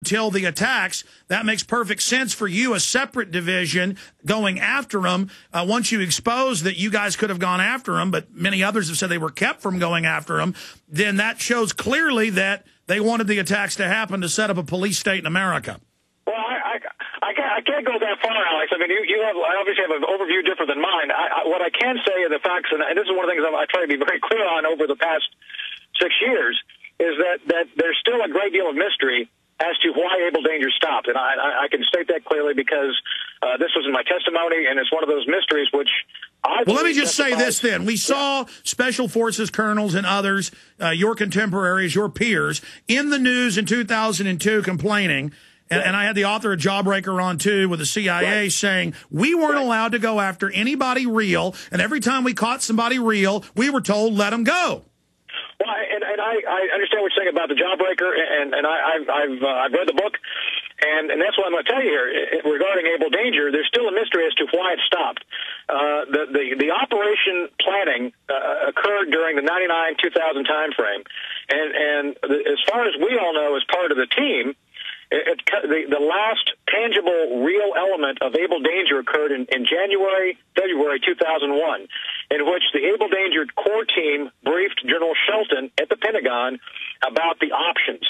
till the attacks. That makes perfect sense for you, a separate division going after them. Once you expose that you guys could have gone after them, but many others have said they were kept from going after them, then that shows clearly that they wanted the attacks to happen to set up a police state in America. Well, I can't go that far, Alex. I mean, you have obviously have an overview different than mine. What I can say are the facts, and this is one of the things I try to be very clear on over the past 6 years, is that there's still a great deal of mystery as to why Able Danger stopped. And I can state that clearly because this was in my testimony, and it's one of those mysteries which I... Well, let me just say this then. We saw Special Forces colonels and others, your contemporaries, your peers, in the news in 2002 complaining, and I had the author of Jawbreaker on, too, with the CIA saying, we weren't allowed to go after anybody real, and every time we caught somebody real, we were told, let them go. Well, and I understand what you're saying about the Jawbreaker, and I've read the book, and that's what I'm going to tell you here. Regarding Able Danger, there's still a mystery as to why it stopped. The operation planning occurred during the 99-2000 time frame, and as far as we all know, as part of the team, the last tangible, real element of Able Danger occurred in January, February 2001, in which the Able Danger core team briefed General Shelton at the Pentagon about the options.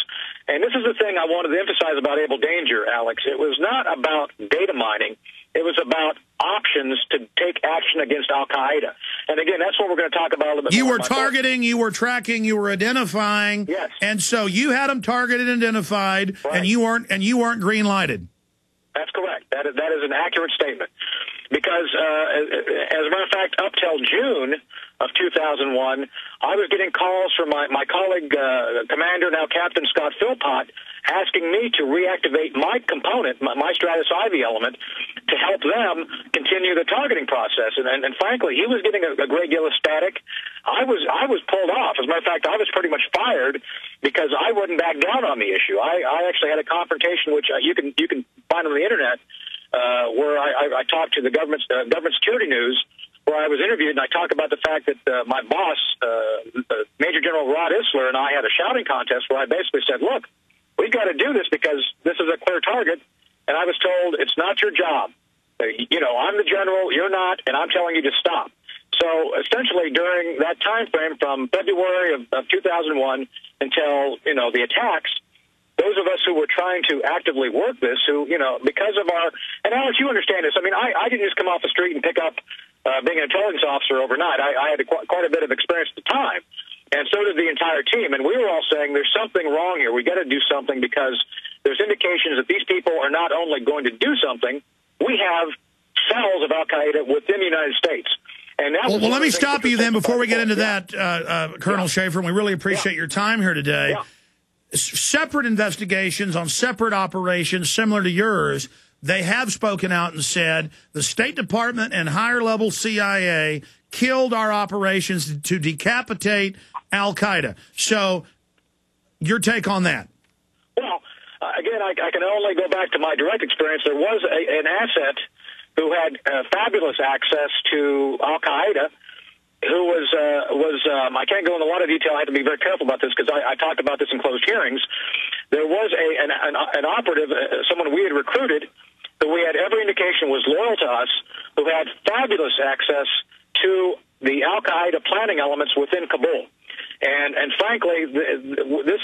And this is the thing I wanted to emphasize about Able Danger, Alex. It was not about data mining. It was about options to take action against al-Qaeda. And again, that's what we're going to talk about a little bit more. You were targeting, you were tracking, you were identifying. Yes. And so you had them targeted and identified, right. and you weren't green lighted. That's correct. That is an accurate statement. Because, as a matter of fact, up till June of 2001, I was getting calls from my colleague, Commander, now Captain Scott Philpott, asking me to reactivate my component, my Stratus Ivy element, to help them continue the targeting process. And frankly, he was getting a great deal of static. I was pulled off. As a matter of fact, I was pretty much fired because I wouldn't back down on the issue. I actually had a confrontation, which you can find on the internet, where I talked to the government security news, where I was interviewed, and I talked about the fact that my boss, Major General Rod Isler, and I had a shouting contest where I basically said, look, we've got to do this because this is a clear target, and I was told it's not your job. I'm the general, you're not, and I'm telling you to stop. So essentially during that time frame from February of 2001 until, the attacks, those of us who were trying to actively work this, because of our, and Alex, you understand this. I mean, I didn't just come off the street and pick up being an intelligence officer overnight. I had quite a bit of experience at the time, and so did the entire team. And we were all saying there's something wrong here. We got to do something because there's indications that these people are not only going to do something, we have cells of al-Qaeda within the United States. And that well, let me stop you then before we get into that, Colonel Shaffer, and we really appreciate your time here today. Yeah. Separate investigations on separate operations similar to yours, they have spoken out and said the State Department and higher-level CIA killed our operations to decapitate al-Qaeda. So your take on that? Well, again, I can only go back to my direct experience. There was an asset who had fabulous access to al-Qaeda, who was I can't go into a lot of detail. I have to be very careful about this because I talked about this in closed hearings. There was an operative, someone we had recruited, who we had every indication was loyal to us, who had fabulous access to the al-Qaeda planning elements within Kabul. And frankly, this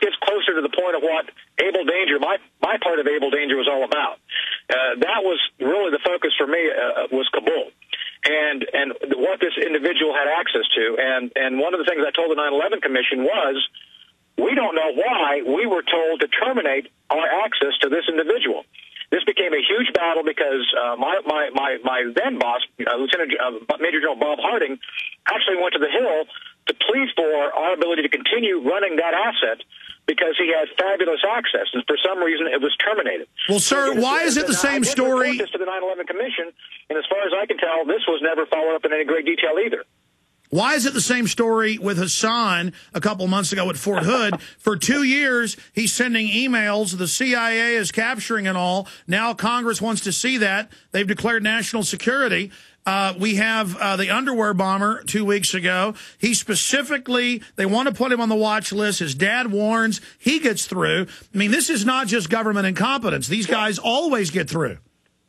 gets closer to the point of what Able Danger, my part of Able Danger, was all about. That was really the focus for me, was Kabul. And what this individual had access to. And one of the things I told the 9/11 Commission was, we don't know why we were told to terminate our access to this individual. This became a huge battle because my then boss, Major General Bob Harding, actually went to the Hill to plead for our ability to continue running that asset because he had fabulous access, and for some reason it was terminated. Well, sir, why is it the same story? I did report this to the 9/11 Commission, and as far as I can tell, this was never followed up in any great detail either. Why is it the same story with Hassan a couple months ago at Fort Hood? For 2 years, he's sending emails. The CIA is capturing and all. Now Congress wants to see that. They've declared national security. We have the underwear bomber 2 weeks ago. He specifically, they want to put him on the watch list. His dad warns he gets through. I mean, this is not just government incompetence. These guys always get through.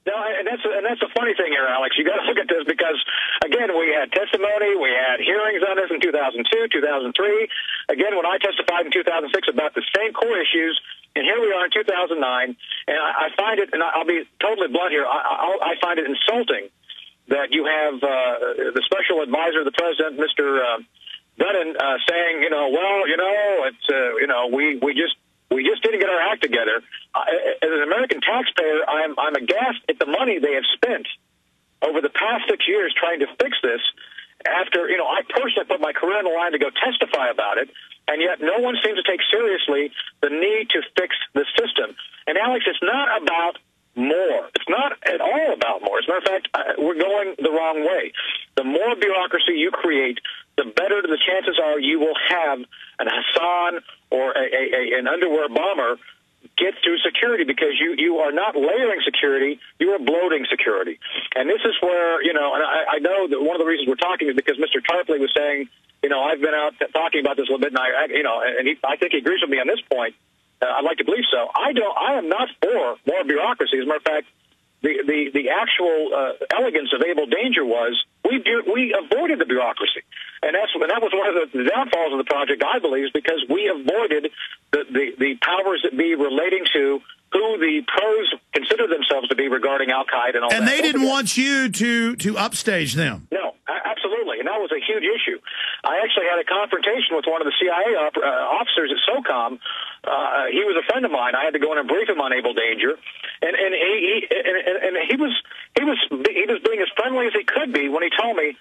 No, and that's the funny thing here, Alex. You got to look at this because, again, we had testimony, we had hearings on this in 2002, 2003. Again, when I testified in 2006 about the same core issues, and here we are in 2009, and I find it, and I'll be totally blunt here, I find it insulting that you have the special advisor of the president, Mr. Brennan, saying, we just didn't get our act together. As an American taxpayer, I'm aghast at the money they have spent over the past 6 years trying to fix this. After, I personally put my career on the line to go testify about it, and yet no one seems to take seriously the need to fix the system. And, Alex, it's not about more. It's not at all about more. As a matter of fact, we're going the wrong way. The more bureaucracy you create, the better the chances are you will have an Hassan or an underwear bomber get through security, because you are not layering security, you are bloating security. And this is where, and I know that one of the reasons we're talking is because Mr. Tarpley was saying, I've been out talking about this a little bit, and I think he agrees with me on this point. I'd like to believe so. I am not for more bureaucracy. As a matter of fact, the actual elegance of Able Danger was we avoided the bureaucracy, and that was one of the downfalls of the project, I believe, is because we avoided the powers that be relating to who the pros consider themselves to be regarding Al-Qaeda and all that. And they didn't want you to upstage them. No, absolutely, and that was a huge issue. I actually had a confrontation with one of the CIA officers at SOCOM. He was a friend of mine. I had to go in and brief him on Able Danger, and he was being as friendly as he could be when he told me,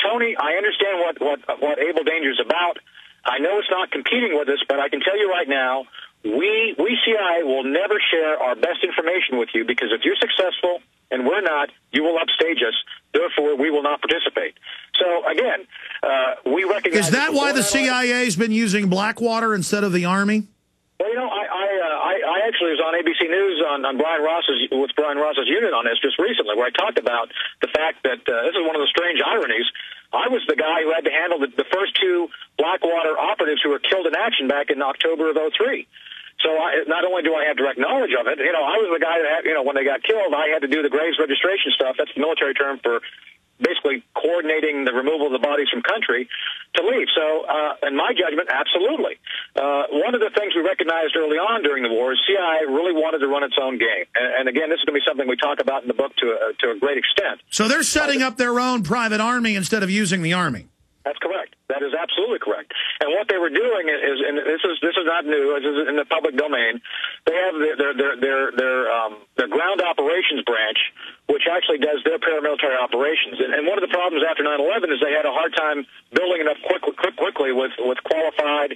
Tony, I understand what Able Danger is about. I know it's not competing with us, but I can tell you right now, we CIA will never share our best information with you, because if you're successful and we're not, you will upstage us. Therefore, we will not participate. So, again, we recognize... Is that why the CIA's been using Blackwater instead of the Army? Well, I actually was on ABC News with Brian Ross's unit on this just recently, where I talked about the fact that this is one of the strange ironies. I was the guy who had to handle the first two Blackwater operatives who were killed in action back in October of '03. So not only do I have direct knowledge of it, I was the guy that, when they got killed, I had to do the graves registration stuff. That's the military term for basically coordinating the removal of the bodies from country to leave. So, in my judgment, absolutely. One of the things we recognized early on during the war is CIA really wanted to run its own game. And again, this is going to be something we talk about in the book to a great extent. So they're setting up their own private army instead of using the Army. That's correct. That is absolutely correct. And what they were doing is, and this is not new. This is in the public domain. They have their ground operations branch, which actually does their paramilitary operations. And one of the problems after 9/11 is they had a hard time building enough quickly with qualified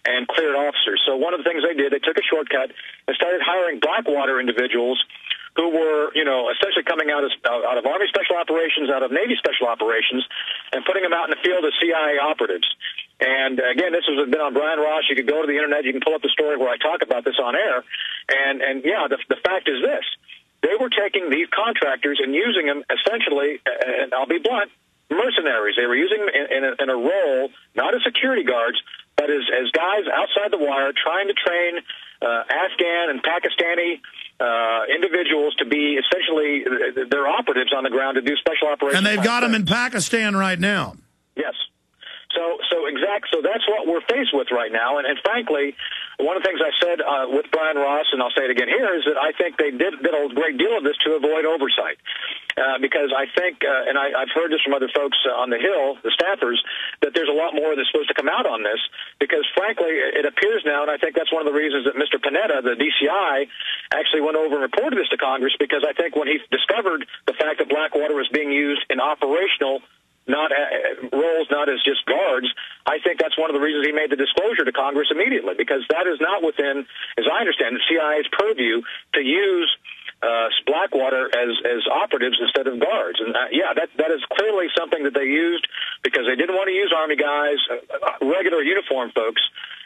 and cleared officers. So one of the things they did, they took a shortcut and started hiring Blackwater individuals who were, essentially coming out of Army Special Operations, out of Navy Special Operations, and putting them out in the field as CIA operatives. And again, this has been on Brian Ross. You can go to the internet, you can pull up the story where I talk about this on air. And the fact is this: they were taking these contractors and using them essentially, and I'll be blunt, mercenaries. They were using them in a role, not as security guards, but as guys outside the wire trying to train Afghan and Pakistani individuals to be essentially their operatives on the ground to do special operations. And they've got them in Pakistan right now. Yes. So that's what we're faced with right now. And frankly, one of the things I said with Brian Ross, and I'll say it again here, is that I think they did a great deal of this to avoid oversight. Because I think, and I've heard this from other folks on the Hill, the staffers, that there's a lot more that's supposed to come out on this. Because frankly, it appears now, and I think that's one of the reasons that Mr. Panetta, the DCI, actually went over and reported this to Congress, because I think when he discovered the fact that Blackwater was being used in operational roles, not as just guards, I think that's one of the reasons he made the disclosure to Congress immediately, because that is not within, as I understand, the CIA's purview to use Blackwater as operatives instead of guards. And that is clearly something that they used because they didn't want to use Army guys, regular uniform folks.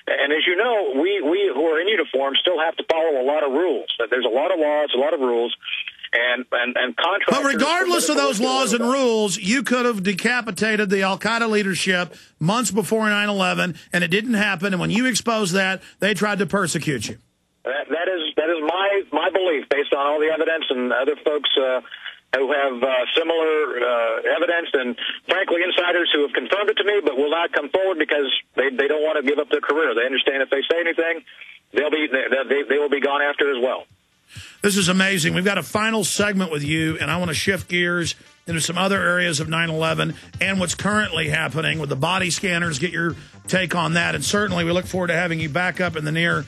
And as you know, we who are in uniform still have to follow a lot of rules. There's a lot of laws, a lot of rules. and contractors. But regardless of those laws and rules, you could have decapitated the Al-Qaeda leadership months before 9/11, and it didn't happen. And when you exposed that, they tried to persecute you. That is my belief, based on all the evidence and other folks who have similar evidence, and frankly, insiders who have confirmed it to me, but will not come forward because they don't want to give up their career. They understand if they say anything, they will be gone after as well. This is amazing. We've got a final segment with you, and I want to shift gears into some other areas of 9/11 and what's currently happening with the body scanners. Get your take on that, and certainly we look forward to having you back up in the near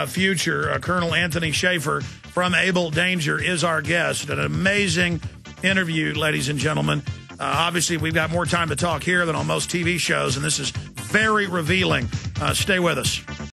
future. Colonel Anthony Shaffer from Able Danger is our guest. An amazing interview, ladies and gentlemen. Obviously, we've got more time to talk here than on most TV shows, and this is very revealing. Stay with us.